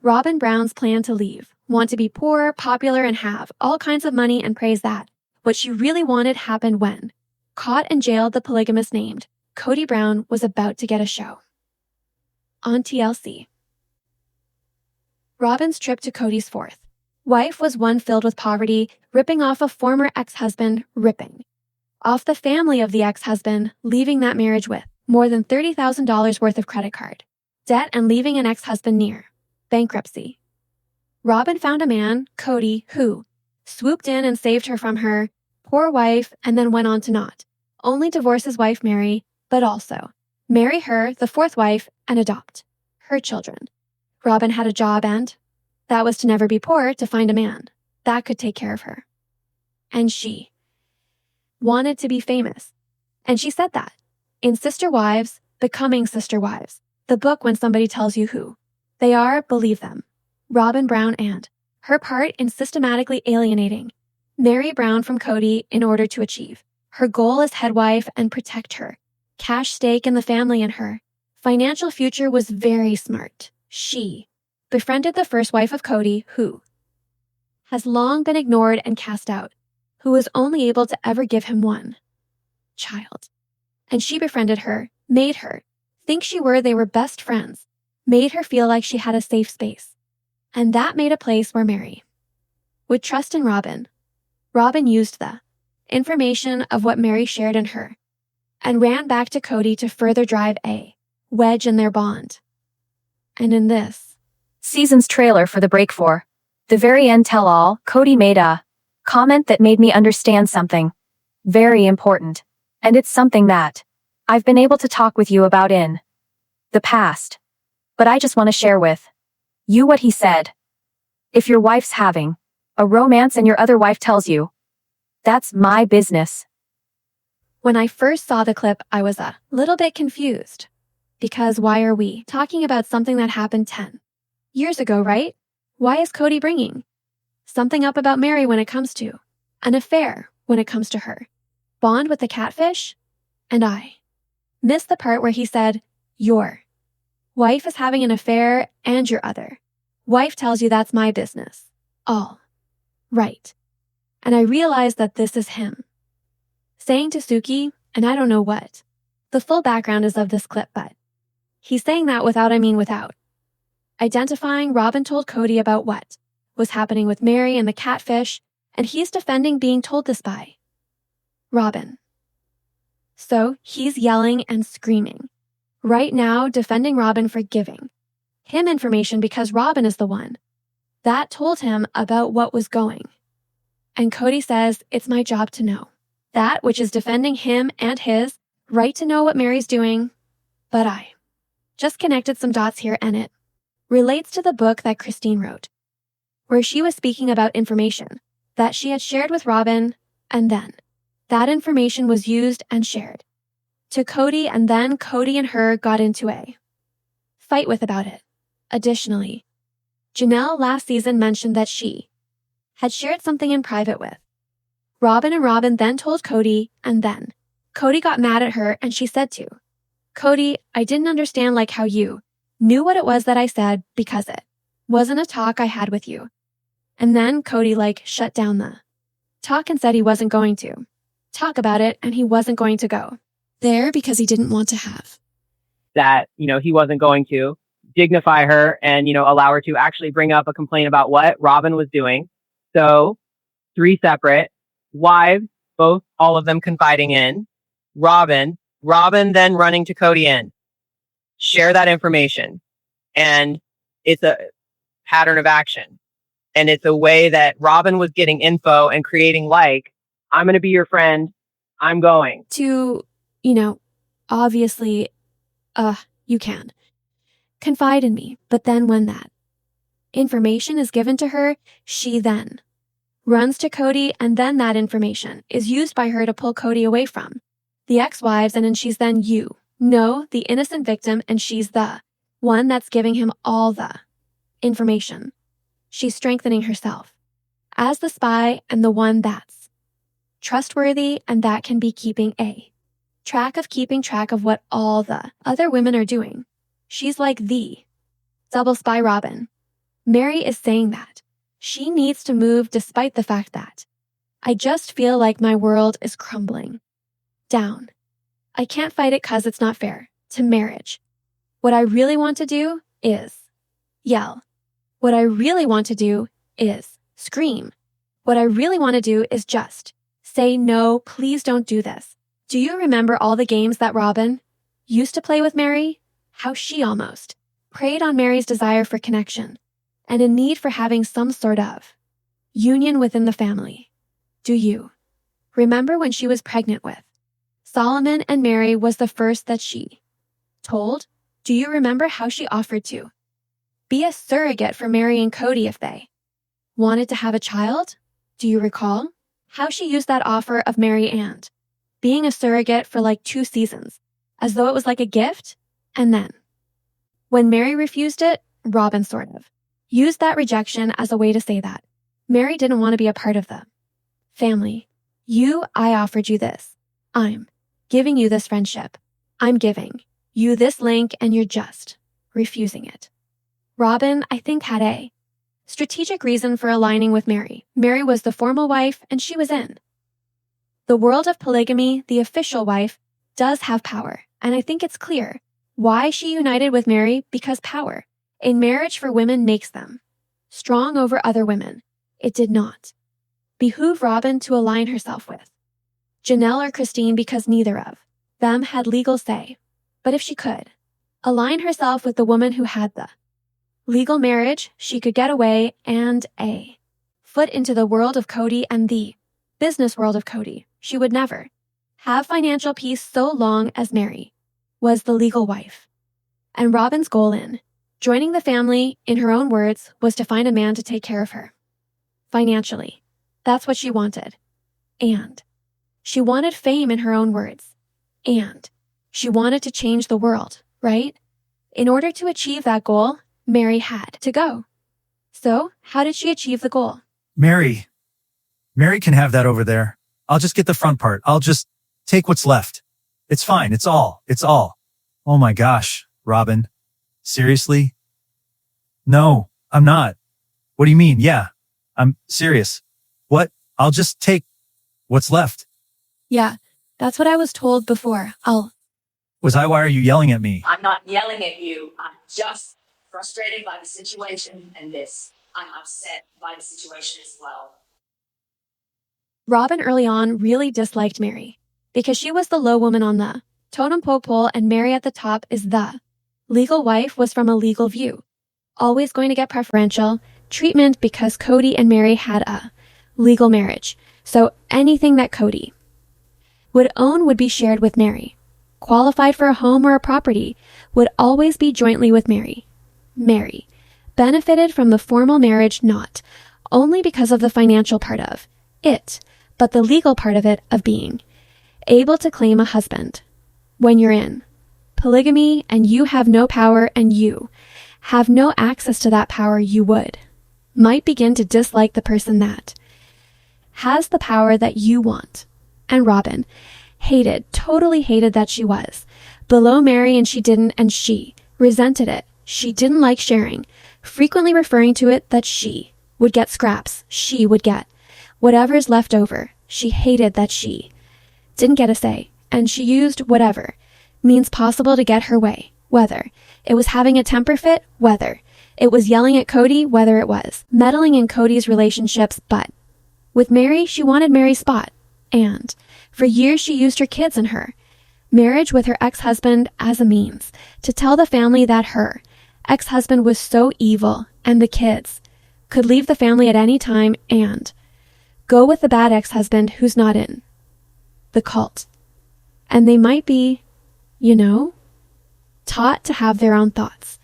Robyn Brown's plan to leave, want to be poor, popular, and have all kinds of money and praise that. What she really wanted happened when, caught and jailed, the polygamist named Kody Brown was about to get a show. On TLC. Robyn's trip to Kody's fourth wife was one filled with poverty, ripping off a former ex-husband, ripping off the family of the ex-husband, leaving that marriage with more than $30,000 worth of credit card debt and leaving an ex-husband near bankruptcy. Robyn found a man, Kody, who swooped in and saved her from her poor wife and then went on to not only divorce his wife Meri, but also marry her, the fourth wife, and adopt her children. Robyn had a job and that was to never be poor, to find a man that could take care of her. And she wanted to be famous. And she said that in Sister Wives, Becoming Sister Wives, the book when somebody tells you who they are, believe them. Robyn Brown and her part in systematically alienating Meri Brown from Kody in order to achieve her goal as head wife and protect her cash stake in the family and her financial future was very smart. She befriended the first wife of Kody, who has long been ignored and cast out, who was only able to ever give him one child. And she befriended her, made her think they were best friends, made her feel like she had a safe space. And that made a place where Meri would trust in Robyn. Robyn used the information of what Meri shared in her and ran back to Kody to further drive a wedge in their bond. And in this season's trailer for the break for the very end tell-all, Kody made a comment that made me understand something very important. And it's something that I've been able to talk with you about in the past. But I just want to share with you what he said. If your wife's having a romance and your other wife tells you, that's my business. When I first saw the clip, I was a little bit confused. Because why are we talking about something that happened 10 years ago, right? Why is Kody bringing something up about Meri when it comes to an affair, when it comes to her bond with the catfish? And I missed the part where he said, your wife is having an affair and your other wife tells you that's my business. All right. And I realized that this is him saying to Suki, and I don't know what the full background is of this clip, but he's saying that without identifying. Robyn told Kody about what was happening with Meri and the catfish, and he's defending being told this by Robyn. So he's yelling and screaming right now, defending Robyn for giving him information because Robyn is the one that told him about what was going. And Kody says, it's my job to know that, which is defending him and his right to know what Meri's doing. But I just connected some dots here, and it relates to the book that Christine wrote, where she was speaking about information that she had shared with Robyn, and then that information was used and shared to Kody, and then Kody and her got into a fight with about it. Additionally, Janelle last season mentioned that she had shared something in private with Robyn, and Robyn then told Kody, and then Kody got mad at her and she said to Kody, I didn't understand like how you knew what it was that I said because it wasn't a talk I had with you. And then Kody shut down the talk and said he wasn't going to talk about it and he wasn't going to go there because he didn't want to have that, he wasn't going to dignify her and, allow her to actually bring up a complaint about what Robyn was doing. So 3 separate wives, all of them confiding in Robyn then running to Kody in, share that information. And it's a pattern of action. And it's a way that Robyn was getting info and creating I'm going to be your friend. I'm going to, obviously, you can confide in me. But then when that information is given to her, she then runs to Kody, and then that information is used by her to pull Kody away from the ex-wives, and then she's then the innocent victim, and she's the one that's giving him all the information. She's strengthening herself as the spy and the one that's trustworthy, and that can be keeping track of what all the other women are doing. She's like the double spy Robyn. Meri is saying that. She needs to move despite the fact that. I just feel like my world is crumbling. Down. I can't fight it 'cause it's not fair. To marriage. What I really want to do is yell. What I really want to do is scream. What I really want to do is just say no, please don't do this. Do you remember all the games that Robyn used to play with Meri? How she almost preyed on Meri's desire for connection and a need for having some sort of union within the family. Do you remember when she was pregnant with Solomon and Meri was the first that she told? Do you remember how she offered to be a surrogate for Meri and Kody if they wanted to have a child? Do you recall how she used that offer of Meri and being a surrogate for like 2 seasons, as though it was like a gift? And then, when Meri refused it, Robyn sort of used that rejection as a way to say that Meri didn't want to be a part of the family. I offered you this. I'm giving you this friendship. I'm giving you this link and you're just refusing it. Robyn, I think, had a strategic reason for aligning with Meri. Meri was the formal wife and she was in the world of polygamy. The official wife does have power, and I think it's clear why she united with Meri, because power in marriage for women makes them strong over other women. It did not behoove Robyn to align herself with Janelle or Christine because neither of them had legal say. But if she could align herself with the woman who had the legal marriage, she could get away and a foot into the world of Kody and the business world of Kody. She would never have financial peace so long as Meri was the legal wife. And Robyn's goal in joining the family, in her own words, was to find a man to take care of her financially. That's what she wanted. And she wanted fame, in her own words. And she wanted to change the world, right? In order to achieve that goal, Meri had to go. So, how did she achieve the goal? Meri can have that over there. I'll just get the front part. I'll just take what's left. It's fine. It's all. Oh my gosh, Robyn. Seriously? No, I'm not. What do you mean? Yeah, I'm serious. What? I'll just take what's left. Yeah, that's what I was told before. Why are you yelling at me? I'm not yelling at you. I'm just frustrated by the situation and this. I'm upset by the situation as well. Robyn early on really disliked Meri because she was the low woman on the totem pole and Meri at the top is the legal wife, was from a legal view always going to get preferential treatment because Kody and Meri had a legal marriage. So anything that Kody would own would be shared with Meri. Qualified for a home or a property would always be jointly with Meri. Meri benefited from the formal marriage not only because of the financial part of it, but the legal part of it, of being able to claim a husband. When you're in polygamy and you have no power and you have no access to that power, you might begin to dislike the person that has the power that you want. And Robyn totally hated that she was below Meri and she didn't, and she resented it. She didn't like sharing, frequently referring to it that she would get scraps. She would get whatever's left over. She hated that she didn't get a say, and she used whatever means possible to get her way, whether it was having a temper fit, whether it was yelling at Kody, whether it was meddling in Kody's relationships. But with Meri, she wanted Meri's spot, and for years she used her kids and her marriage with her ex-husband as a means to tell the family that her ex-husband was so evil and the kids could leave the family at any time and go with the bad ex-husband who's not in the cult. And they might be, taught to have their own thoughts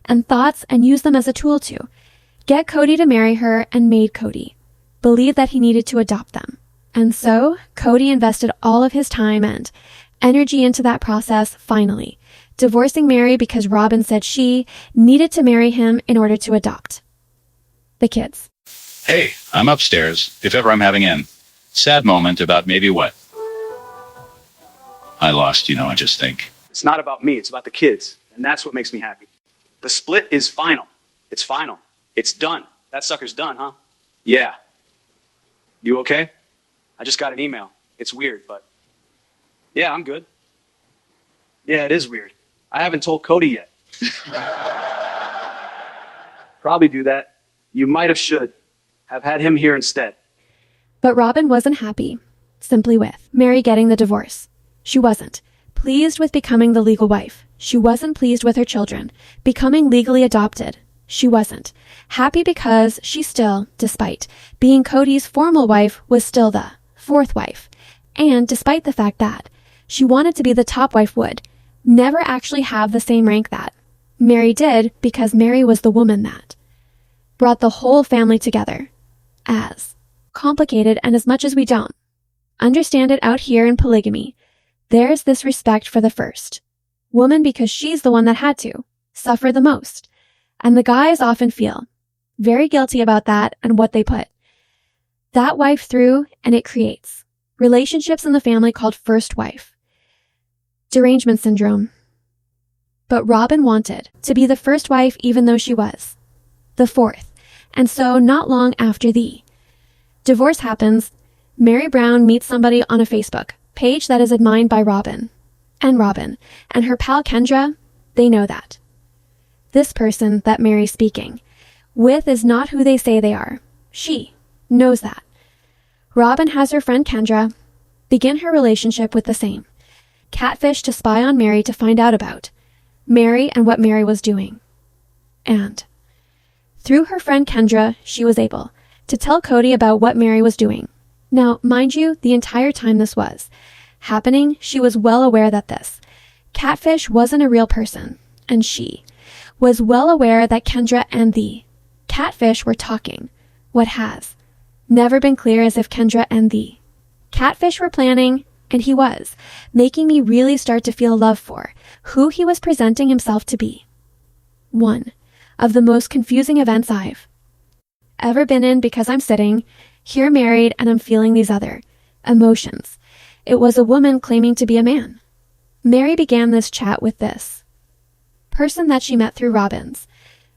and use them as a tool to get Kody to marry her, and made Kody believe that he needed to adopt them. And so Kody invested all of his time and energy into that process, finally divorcing Meri because Robyn said she needed to marry him in order to adopt the kids. Hey, I'm upstairs, if ever I'm having an sad moment about maybe what I lost, I just think. It's not about me, it's about the kids. And that's what makes me happy. The split is final. It's final. It's done. That sucker's done, huh? Yeah. You okay? I just got an email. It's weird, but yeah, I'm good. Yeah, it is weird. I haven't told Kody yet. Probably do that. You might have had him here instead. But Robyn wasn't happy, simply with Meri getting the divorce. She wasn't pleased with becoming the legal wife. She wasn't pleased with her children becoming legally adopted. She wasn't happy because she still, despite being Kody's formal wife, was still the fourth wife. And despite the fact that she wanted to be the top wife would never actually have the same rank that Meri did, because Meri was the woman that brought the whole family together. As complicated and as much as we don't understand it out here in polygamy, there's this respect for the first woman because she's the one that had to suffer the most. And the guys often feel very guilty about that and what they put that wife through, and it creates relationships in the family called first wife derangement syndrome. But Robyn wanted to be the first wife even though she was the fourth. And so not long after the divorce happens, Meri Brown meets somebody on a Facebook page that is admired by Robyn. And Robyn and her pal Kendra, they know that this person that Meri's speaking with is not who they say they are. She knows that. Robyn has her friend Kendra begin her relationship with the same catfish to spy on Meri to find out about Meri and what Meri was doing. And through her friend Kendra, she was able to tell Kody about what Meri was doing. Now, mind you, the entire time this was happening, she was well aware that this catfish wasn't a real person, and she was well aware that Kendra and the catfish were talking. What has never been clear is if Kendra and the catfish were planning, and he was, making me really start to feel love for who he was presenting himself to be. One of the most confusing events I've ever been in, because I'm sitting here married and I'm feeling these other emotions. It was a woman claiming to be a man. Meri began this chat with this person that she met through Robyn's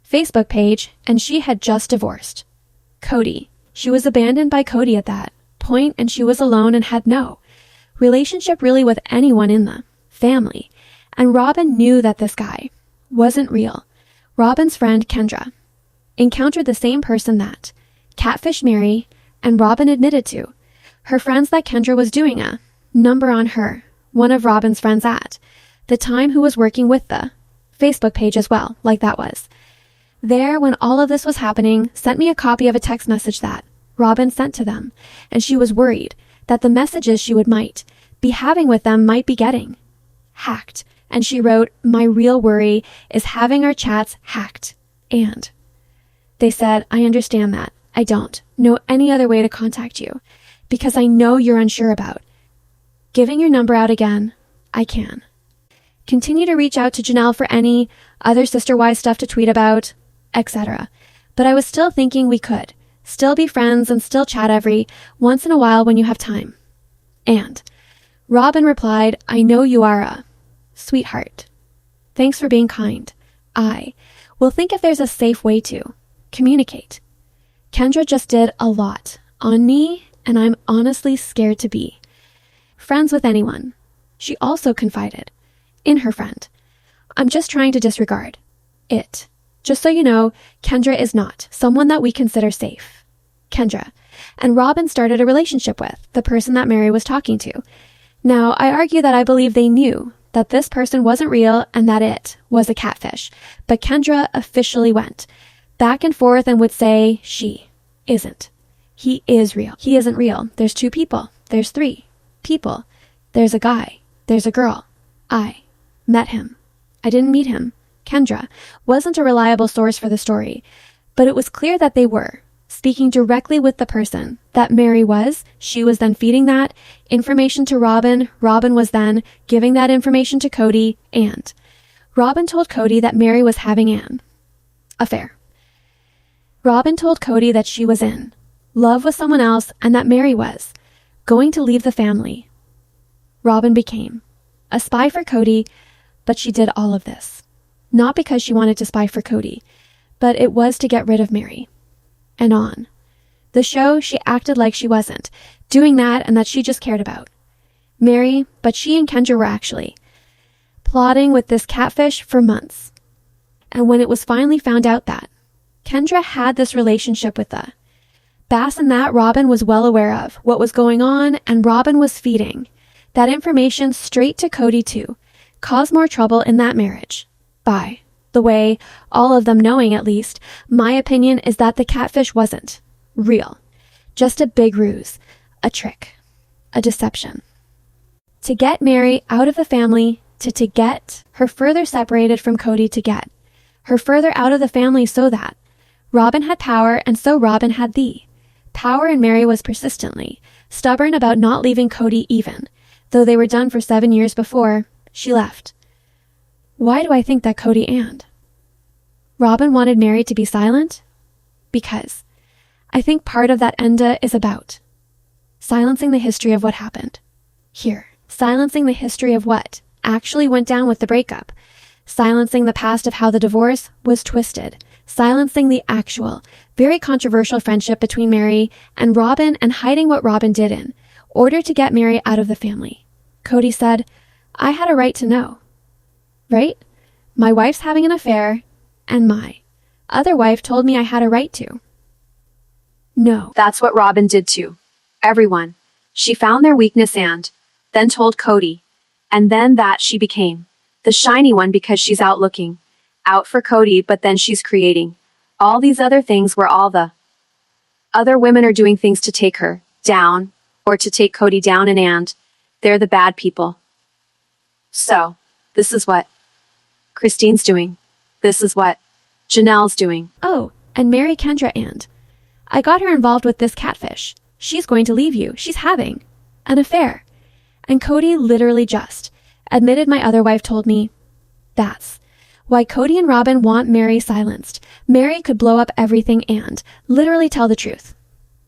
Facebook page, and she had just divorced Kody. She was abandoned by Kody at that point, and she was alone and had no relationship really with anyone in the family. And Robyn knew that this guy wasn't real. Robyn's friend Kendra encountered the same person that catfish Meri, and Robyn admitted to her friends that Kendra was doing a number on her, one of Robyn's friends at the time who was working with the Facebook page as well, like that was there when all of this was happening, sent me a copy of a text message that Robyn sent to them, and she was worried that the messages she might be having with them might be getting hacked. And she wrote, "My real worry is having our chats hacked." And they said, "I understand that. I don't know any other way to contact you because I know you're unsure about giving your number out again. I can continue to reach out to Janelle for any other sister-wise stuff to tweet about, etc. But I was still thinking we could still be friends and still chat every once in a while when you have time." And Robyn replied, "I know you are a sweetheart. Thanks for being kind. I will think if there's a safe way to communicate. Kendra just did a lot on me, and I'm honestly scared to be friends with anyone." She also confided in her friend, "I'm just trying to disregard it. Just so you know, Kendra is not someone that we consider safe." Kendra and Robyn started a relationship with the person that Meri was talking to. Now, I argue that I believe they knew that this person wasn't real and that it was a catfish, but Kendra officially went back and forth and would say she isn't. He is real. He isn't real. There's two people. There's three people. There's a guy. There's a girl. I met him. I didn't meet him. Kendra wasn't a reliable source for the story, but it was clear that they were speaking directly with the person that Meri was. She was then feeding that information to Robyn. Robyn was then giving that information to Kody, and Robyn told Kody that Meri was having an affair. Robyn told Kody that she was in love with someone else and that Meri was going to leave the family. Robyn became a spy for Kody, but she did all of this not because she wanted to spy for Kody, but it was to get rid of Meri. And on the show, she acted like she wasn't doing that and that she just cared about Meri, but she and Kendra were actually plotting with this catfish for months. And when it was finally found out that Kendra had this relationship with the Bass and that Robyn was well aware of what was going on, and Robyn was feeding that information straight to Kody to cause more trouble in that marriage. By the way, all of them knowing at least, my opinion is that the catfish wasn't real. Just a big ruse, a trick, a deception. To get Meri out of the family, to get her further separated from Kody, to get her further out of the family so that Robyn had power, and so Robyn had the power, and Meri was persistently stubborn about not leaving Kody even though they were done for 7 years before she left. Why do I think that Kody and Robyn wanted Meri to be silent? Because I think part of that enda is about silencing the history of what happened here, silencing the history of what actually went down with the breakup, silencing the past of how the divorce was twisted, silencing the actual, very controversial friendship between Meri and Robyn, and hiding what Robyn did in order to get Meri out of the family. Kody said, I had a right to know. Right? My wife's having an affair, and my other wife told me I had a right to. No. That's what Robyn did to everyone. She found their weakness and then told Kody. And then that she became the shiny one because she's out looking out for Kody, but then she's creating all these other things where all the other women are doing things to take her down or to take Kody down, and they're the bad people. So, this is what Christine's doing. This is what Janelle's doing. Oh, and Meri, Kendra, and I got her involved with this catfish. She's going to leave you. She's having an affair. And Kody literally just admitted my other wife told me. That's why Kody and Robyn want Meri silenced. Meri could blow up everything and literally tell the truth.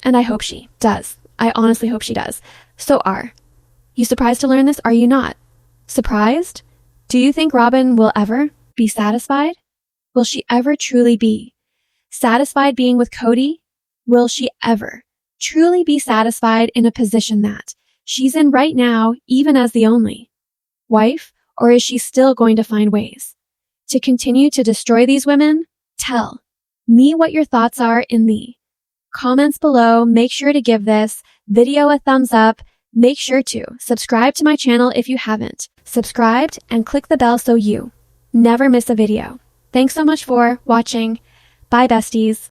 And I hope she does. I honestly hope she does. So are you surprised to learn this? Are you not surprised? Do you think Robyn will ever be satisfied? Will she ever truly be satisfied being with Kody? Will she ever truly be satisfied in a position that she's in right now, even as the only wife? Or is she still going to find ways to continue to destroy these women? Tell me what your thoughts are in the comments below. Make sure to give this video a thumbs up. Make sure to subscribe to my channel if you haven't subscribed, and click the bell so you never miss a video. Thanks so much for watching. Bye, besties.